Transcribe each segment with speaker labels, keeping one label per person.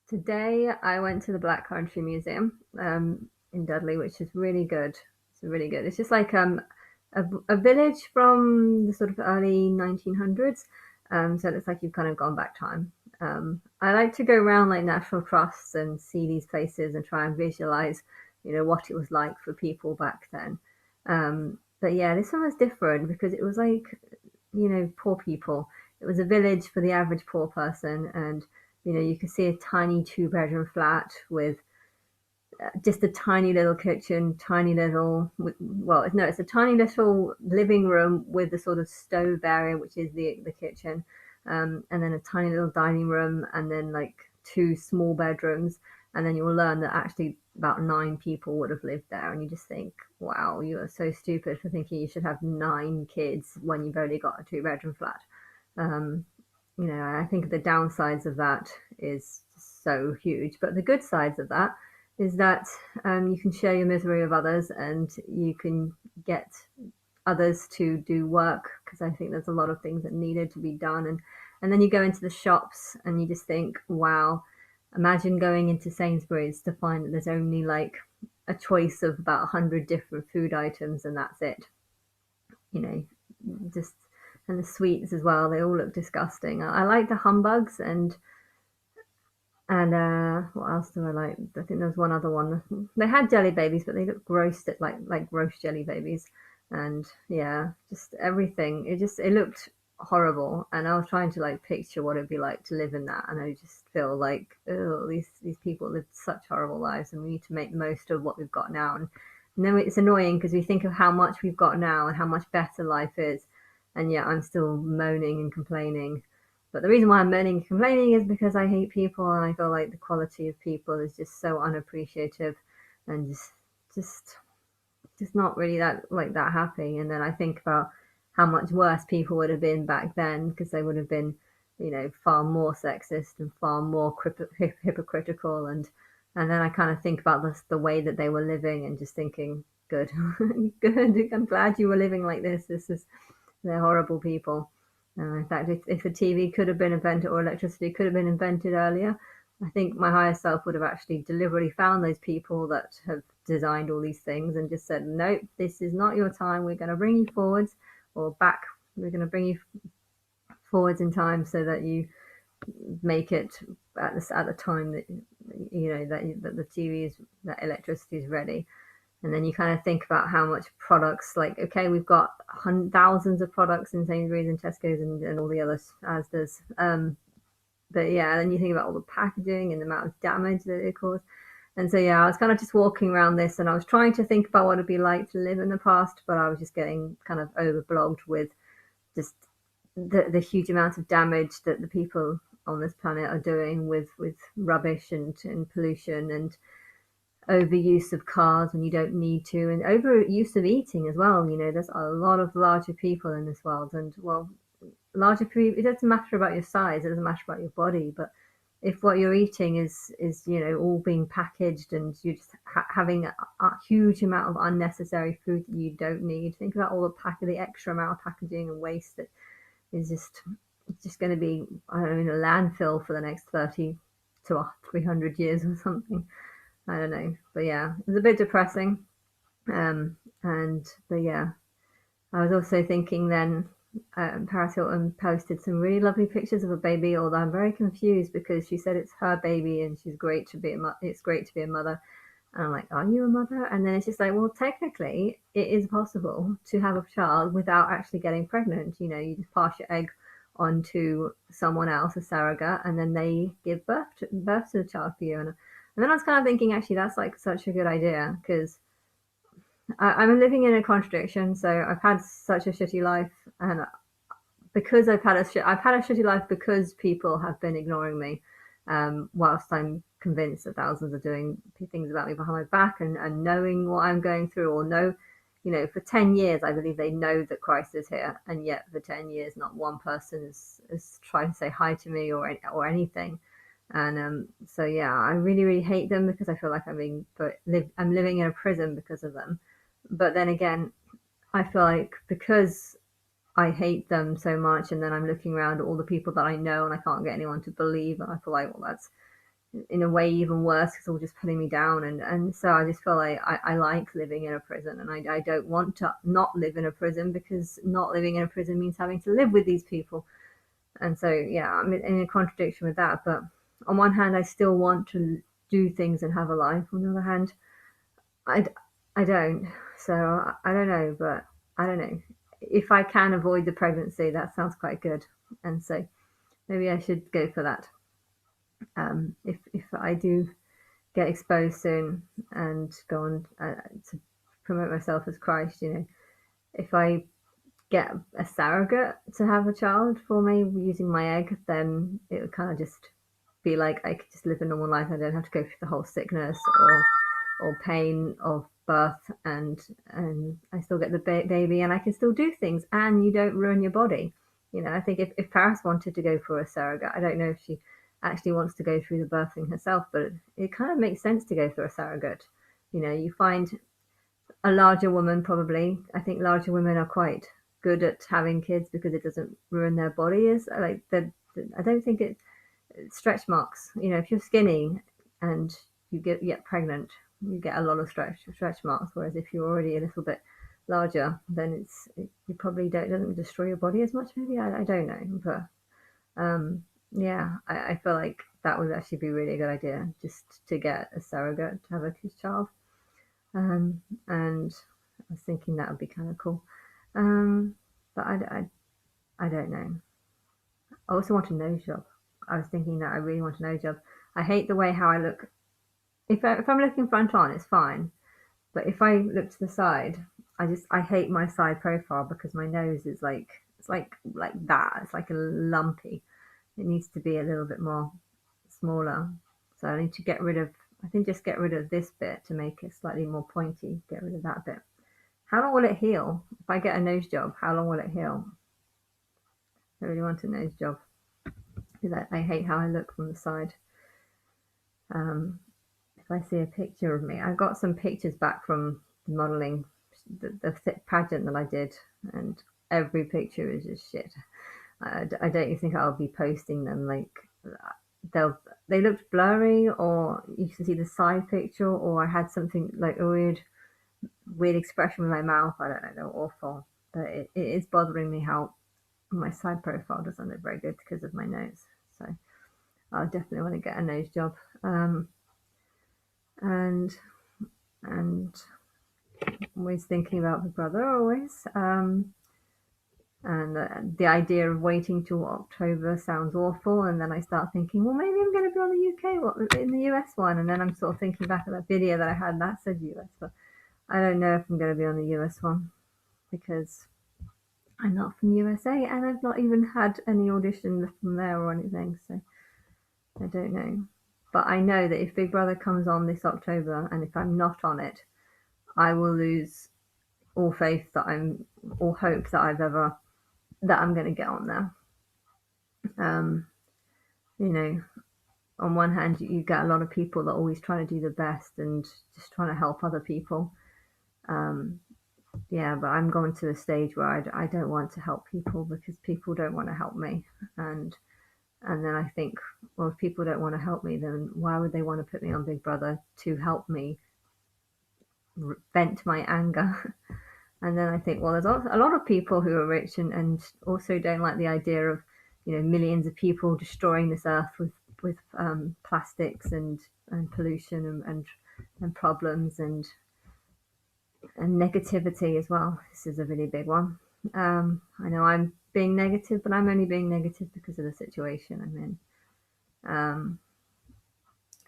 Speaker 1: Today I went to the Black Country Museum in Dudley, which is really good. It's really good. It's just like a village from the sort of early 1900s. So it's like you've kind of gone back time. I like to go around like national trusts and see these places and try and visualize, what it was like for people back then. But yeah, this one was different because it was like, poor people. It was a village for the average poor person, and you could see a tiny two-bedroom flat with just a tiny little kitchen, tiny little, well, no, it's a tiny little living room with the sort of stove area, which is the kitchen, and then a tiny little dining room, and then like two small bedrooms. And then you'll learn that actually about nine people would have lived there. And you just think, wow, you are so stupid for thinking you should have nine kids when you've only got a two-bedroom flat. Um, I think the downsides of that is so huge, but the good sides of that is that you can share your misery with others and you can get others to do work because I think there's a lot of things that needed to be done. And then you go into the shops and you just think, wow, imagine going into Sainsbury's to find that there's only like a choice of about 100 different food items and that's it. You know, just and the sweets as well, they all look disgusting. I like the humbugs and what else do I like? I think there's one other one. They had jelly babies, but they look roasted like roast jelly babies. And yeah, just everything. It looked horrible. And I was trying to like picture what it'd be like to live in that. And I just feel like, oh, these people lived such horrible lives, and we need to make the most of what we've got now. And then it's annoying because we think of how much we've got now and how much better life is, and yet I'm still moaning and complaining. But the reason why I'm moaning and complaining is because I hate people and I feel like the quality of people is just so unappreciative and just just not really that happy. And then I think about how much worse people would have been back then because they would have been, far more sexist and far more hypocritical. And then I kind of think about the way that they were living and just thinking, good, good. I'm glad you were living like this. They're horrible people. In fact, if the TV could have been invented or electricity could have been invented earlier, I think my higher self would have actually deliberately found those people that have designed all these things and just said, nope, this is not your time. We're going to bring you forwards or back. We're going to bring you forwards in time so that you make it at the time that that the TV is that electricity is ready. And then you kind of think about how much products, like, okay, we've got thousands of products in Sainsbury's and Tesco's and all the others, as does. But yeah, then you think about all the packaging and the amount of damage that it caused. And so, yeah, I was kind of just walking around this and I was trying to think about what it'd be like to live in the past, but I was just getting kind of overblogged with just the huge amount of damage that the people on this planet are doing with rubbish and pollution and overuse of cars when you don't need to, and overuse of eating as well. There's a lot of larger people in this world, and well, larger people. It doesn't matter about your size. It doesn't matter about your body, but if what you're eating is all being packaged and you're just having a huge amount of unnecessary food that you don't need, think about all the extra amount of packaging and waste that is just going to be, I don't know, in a landfill for the next 30 to 300 years or something. I don't know, but yeah, it was a bit depressing. And but yeah, I was also thinking then. Paris Hilton posted some really lovely pictures of a baby, although I'm very confused because she said it's her baby and she's great to be it's great to be a mother. And I'm like, are you a mother? And then it's just like, well, technically, it is possible to have a child without actually getting pregnant. You just pass your egg onto someone else, a surrogate, and then they give birth to the child for you. And then I was kind of thinking, actually, that's like such a good idea because I'm living in a contradiction. So I've had such a shitty life, and because I've had a shitty life because people have been ignoring me, whilst I'm convinced that thousands are doing things about me behind my back and knowing what I'm going through or know, for 10 years, I believe they know that Christ is here. And yet for 10 years, not one person has tried to say hi to me or anything. And so, yeah, I really, really hate them because I feel like I'm living in a prison because of them. But then again, I feel like because I hate them so much, and then I'm looking around at all the people that I know, and I can't get anyone to believe. And I feel like, well, in a way even worse because it's all just pulling me down. And so I just feel like I like living in a prison, and I don't want to not live in a prison, because not living in a prison means having to live with these people. And so, yeah, I'm in a contradiction with that. But on one hand, I still want to do things and have a life. On the other hand, I, I don't. So I don't know, but I don't know. If I can avoid the pregnancy, that sounds quite good. And so maybe I should go for that. If I do get exposed soon and go on to promote myself as Christ, if I get a surrogate to have a child for me using my egg, then it would kind of just be like I could just live a normal life. I don't have to go through the whole sickness or pain of birth, and I still get the baby, and I can still do things, and you don't ruin your body. I think if Paris wanted to go for a surrogate, I don't know if she actually wants to go through the birthing herself, but it kind of makes sense to go through a surrogate. You find a larger woman, probably. I think larger women are quite good at having kids because it doesn't ruin their body. Is like I don't think it stretch marks. If you're skinny and you get pregnant, you get a lot of stretch marks. Whereas if you're already a little bit larger, then you probably don't doesn't destroy your body as much. Maybe I don't know, but yeah, I feel like that would actually be really a good idea, just to get a surrogate to have a child. And I was thinking that would be kind of cool. But I don't know. I also want a nose job. I was thinking that I really want a nose job. I hate the way how I look. If I'm looking front on, it's fine. But if I look to the side, I hate my side profile because my nose is like it's like that. It's like a lumpy. It needs to be a little bit more smaller. So I need to get rid of. I think just get rid of this bit to make it slightly more pointy. Get rid of that bit. How long will it heal? If I get a nose job, how long will it heal? I really want a nose job because I hate how I look from the side. Um, if I see a picture of me, I got some pictures back from the modelling, the pageant that I did, and every picture is just shit. I don't think I'll be posting them. Like they looked blurry, or you can see the side picture, or I had something like a weird expression with my mouth. I don't know, they're awful. But it is bothering me how my side profile doesn't look very good because of my nose. So I definitely want to get a nose job. And and always thinking about the brother always. And the idea of waiting till October sounds awful. And then I start thinking, well, maybe I'm going to be on the in the US one. And then I'm sort of thinking back at that video that I had that said US, but I don't know if I'm going to be on the US one because I'm not from USA and I've not even had any audition from there or anything. So I don't know. But I know that if Big Brother comes on this October and if I'm not on it, I will lose all faith all hope that I'm going to get on there. Um, you know, on one hand, you get a lot of people that always try to do the best and just trying to help other people. Um, yeah, but I'm going to a stage where I don't want to help people because people don't want to help me. And then I think, well, if people don't want to help me, then why would they want to put me on Big Brother to help me vent my anger? And then I think, well, there's also a lot of people who are rich and also don't like the idea of, millions of people destroying this earth with plastics and pollution and problems and negativity as well. This is a really big one. I know I'm being negative, but I'm only being negative because of the situation I'm in.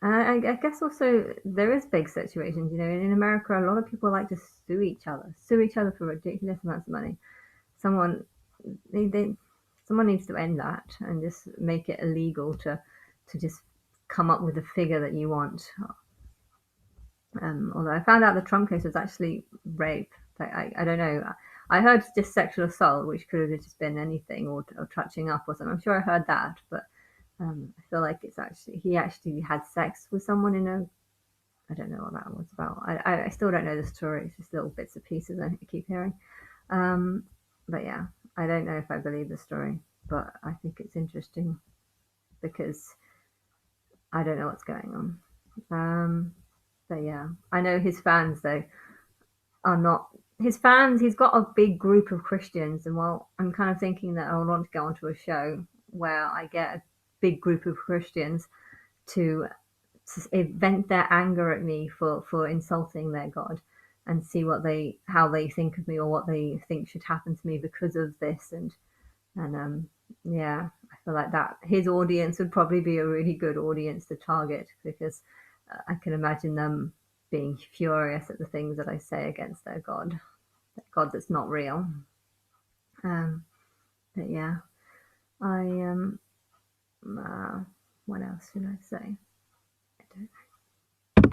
Speaker 1: And I guess also there is big situations. In America, a lot of people like to sue each other for ridiculous amounts of money. Someone they someone needs to end that and just make it illegal to just come up with a figure that you want. Although I found out the Trump case was actually rape. Like, I don't know. I heard just sexual assault, which could have just been anything, or touching up or something. I'm sure I heard that, but I feel like he actually had sex with someone I don't know what that was about. I still don't know the story. It's just little bits and pieces I keep hearing. But yeah, I don't know if I believe the story, but I think it's interesting because I don't know what's going on. But yeah, I know his fans though are not his fans. He's got a big group of Christians, and well, I'm kind of thinking that I want to go onto a show where I get a big group of Christians to, vent their anger at me for insulting their God, and see what they how they think of me or what they think should happen to me because of this. And yeah, I feel like that his audience would probably be a really good audience to target, because I can imagine them being furious at the things that I say against their God, that God that's not real. Um, but yeah, I uh, what else should I say? I don't know.